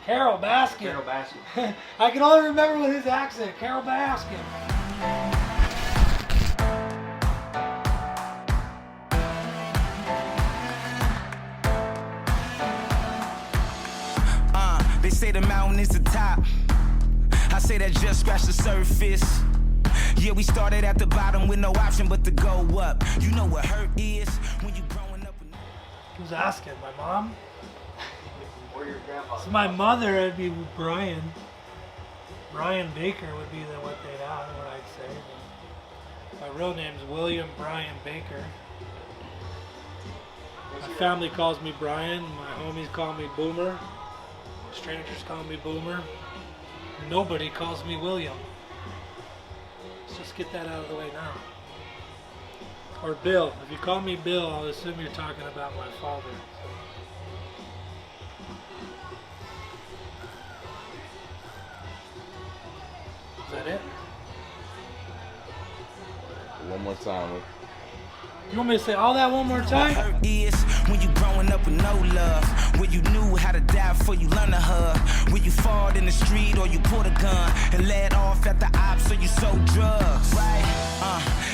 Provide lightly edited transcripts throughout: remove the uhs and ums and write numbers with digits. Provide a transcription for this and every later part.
Carol Baskin. Carol Baskin. I can only remember with his accent. Carol Baskin. They say the mountain is the top. I say that just scratched the surface. Yeah, we started at the bottom with no option but to go up. You know what hurt is when you growing up. Who's asking? My mom? Or your grandpa. So my mother, it'd be Brian. Brian Baker would be what they'd have, what I'd say. My real name's William Brian Baker. My family calls me Brian. My homies call me Boomer. Strangers call me Boomer. Nobody calls me William. Let's just get that out of the way now. Or Bill. If you call me Bill, I'll assume you're talking about my father. Is that it? One more time. You want me to say all that one more time? Hurt is when you growing up with no love. When you knew how to die before you learn to hug. When you fought in the street or you pulled a gun and led off at the ops so you sold drugs. Right?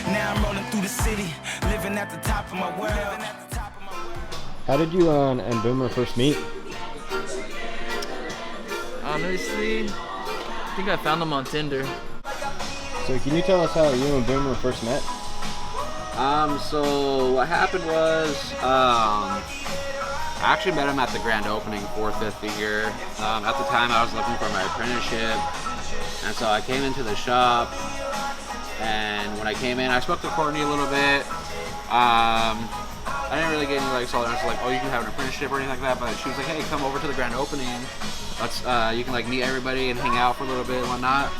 Now I'm rolling through the city, living at the top of my world. How did you and Boomer first meet? Honestly, I think I found him on Tinder. So can you tell us how you and Boomer first met? So what happened was, I actually met him at the grand opening for Fifth year. At the time I was looking for my apprenticeship, and so I came into the shop, and when I came in, I spoke to Courtney a little bit. I didn't really get any solid answers like, oh, you can have an apprenticeship or anything like that, but she was like, hey, come over to the grand opening. Let's, you can meet everybody and hang out for a little bit and whatnot.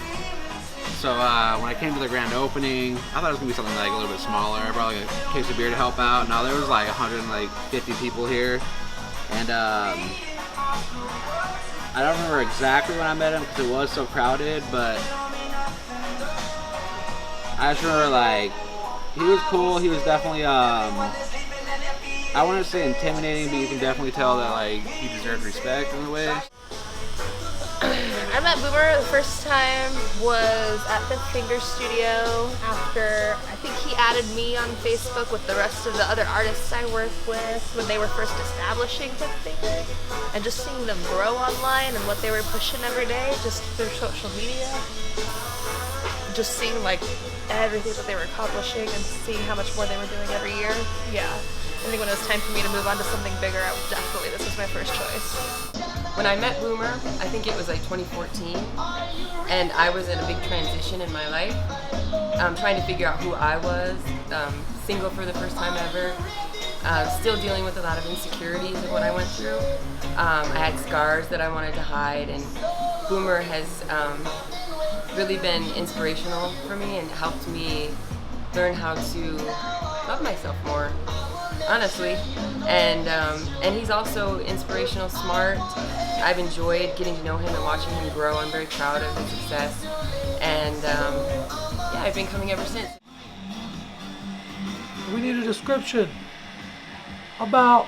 So when I came to the grand opening, I thought it was gonna be something a little bit smaller. I brought a case of beer to help out. Now there was 150 people here, and I don't remember exactly when I met him because it was so crowded. But I just remember he was cool. He was definitely I wouldn't say intimidating, but you can definitely tell that he deserved respect in a way. I met Boomer the first time was at Fifth Finger Studio after I think he added me on Facebook with the rest of the other artists I work with when they were first establishing Fifth Finger, and just seeing them grow online and what they were pushing every day just through social media, just seeing everything that they were accomplishing and seeing how much more they were doing every year. Yeah, I think when it was time for me to move on to something bigger, this was my first choice. When I met Boomer, I think it was 2014, and I was in a big transition in my life, trying to figure out who I was, single for the first time ever, still dealing with a lot of insecurities of what I went through. I had scars that I wanted to hide, and Boomer has really been inspirational for me and helped me learn how to love myself more, honestly. And he's also inspirational, smart. I've enjoyed getting to know him and watching him grow. I'm very proud of his success, and yeah, I've been coming ever since. We need a description. About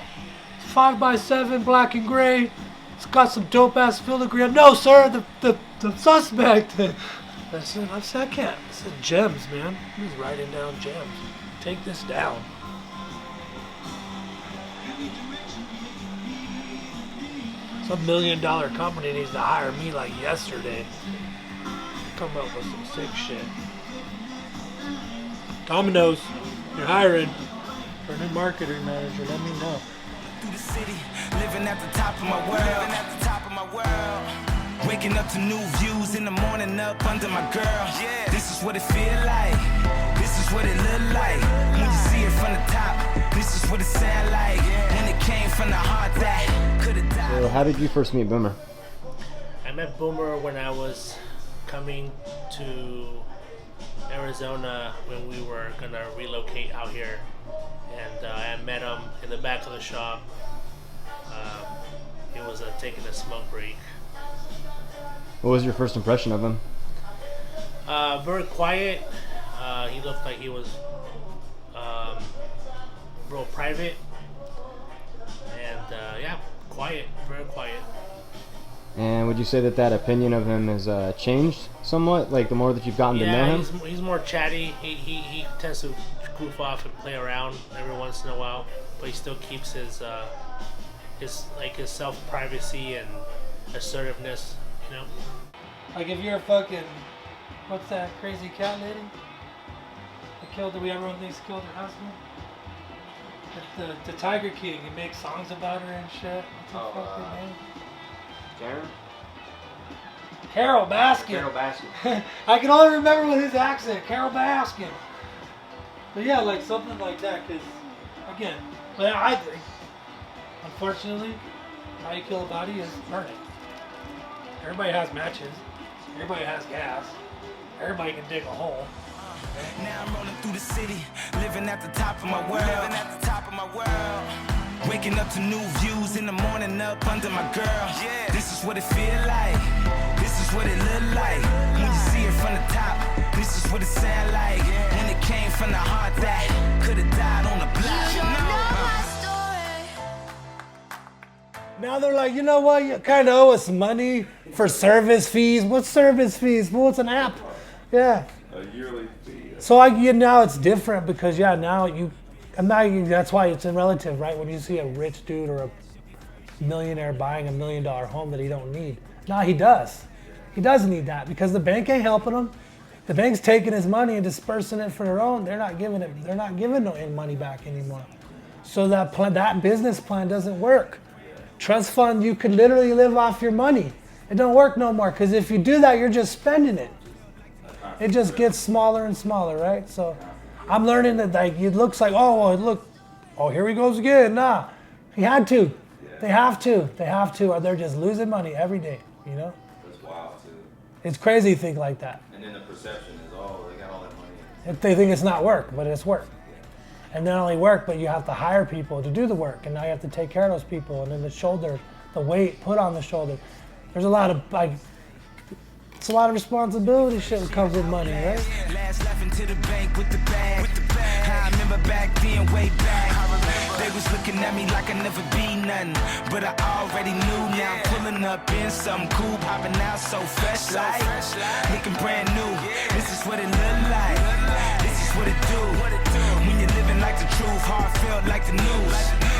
5x7, black and gray. It's got some dope ass filigree. No, sir, the suspect. I said, I can't. I said gems, man. He's writing down gems. Take this down. Some $1 million company needs to hire me yesterday. Come up with some sick shit. Domino's, you're hiring for a new marketing manager. Let me know. Through the city, living at the top of my world. Waking up to new views in the morning, up under my girl. Yeah, this is what it feel like. This is what it look like when you see it from the top. This is what it sound like when it came from the heart that could have died. So how did you first meet Boomer? I met Boomer when I was coming to Arizona when we were gonna relocate out here, and I met him in the back of the shop. He was taking a smoke break. What was your first impression of him? Very quiet. He looked like he was real private, and yeah, quiet, very quiet. And would you say that opinion of him has changed somewhat, like the more that you've gotten to know him? He's more chatty. He tends to goof off and play around every once in a while, but he still keeps his self privacy and assertiveness, you know. Like if you're a fucking, what's that crazy cat lady? Everyone thinks killed her husband. The Tiger King. He makes songs about her and shit. What's her fucking name? Karen? Carol Baskin. Carol Baskin. I can only remember with his accent, Carol Baskin. But yeah, like something like that. Cause again, but I think, unfortunately, how you kill a body is burning. Everybody has matches. Everybody has gas. Everybody can dig a hole. Now I'm rolling through the city, living at the top of my world. Waking up to new views in the morning, up under my girl. This is what it feel like. This is what it look like. When you see it from the top, this is what it sound like. When it came from the heart, that could have died on the block. Now they're like, you know what? You kind of owe us money for service fees. What's service fees? Well, it's an app. Yeah. A yearly fee. So now it's different because that's why it's relative, right? When you see a rich dude or a millionaire buying $1 million home that he don't need. Nah, he does. He does need that because the bank ain't helping him. The bank's taking his money and dispersing it for their own. They're not giving no money back anymore. So that business plan doesn't work. Trust fund, you could literally live off your money. It don't work no more because if you do that, you're just spending it. It just gets smaller and smaller, right? So I'm learning that it looks like, here he goes again. Nah, he had to. They have to, or they're just losing money every day, you know? That's wild, too. It's crazy to think like that. And then the perception is, they got all that money. If they think it's not work, but it's work. And not only work, but you have to hire people to do the work, and now you have to take care of those people, and then the weight put on the shoulder. There's a lot of, it's a lot of responsibility shit that comes with money, right? Last laughing to the bank with the bag. I remember back then, way back. They was looking at me like I never be nothing, but I already knew. Now I'm pulling up in something cool, popping out so fresh, like looking brand new. This is what it look like. This is what it do. When you're living like the truth, heartfelt like the news.